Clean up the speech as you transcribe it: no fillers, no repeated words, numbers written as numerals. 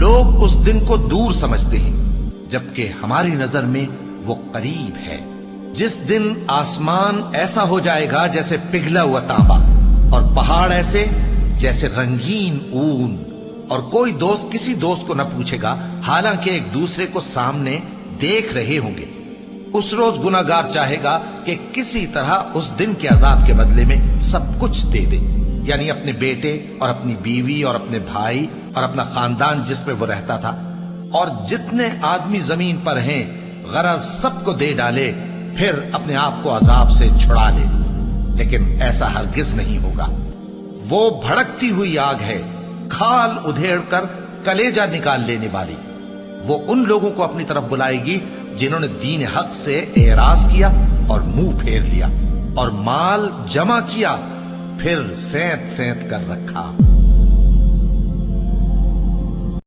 لوگ اس دن کو دور سمجھتے ہیں جبکہ ہماری نظر میں وہ قریب ہے، جس دن آسمان ایسا ہو جائے گا جیسے پگھلا ہوا تانبا، اور پہاڑ ایسے جیسے رنگین اون، اور کوئی دوست کسی دوست کو نہ پوچھے گا حالانکہ ایک دوسرے کو سامنے دیکھ رہے ہوں گے۔ اس روز گناہگار چاہے گا کہ کسی طرح اس دن کے عذاب کے بدلے میں سب کچھ دے دے، یعنی اپنے بیٹے اور اپنی بیوی اور اپنے بھائی اور اپنا خاندان جس میں وہ رہتا تھا، اور جتنے آدمی زمین پر ہیں غرض سب کو دے ڈالے، پھر اپنے آپ کو عذاب سے چھڑا لے۔ لیکن ایسا ہرگز نہیں ہوگا۔ وہ بھڑکتی ہوئی آگ ہے، کھال ادھیڑ کر کلیجہ نکال لینے والی۔ وہ ان لوگوں کو اپنی طرف بلائے گی جنہوں نے دین حق سے اعراض کیا اور منہ پھیر لیا، اور مال جمع کیا پھر سینت سینت کر رکھا۔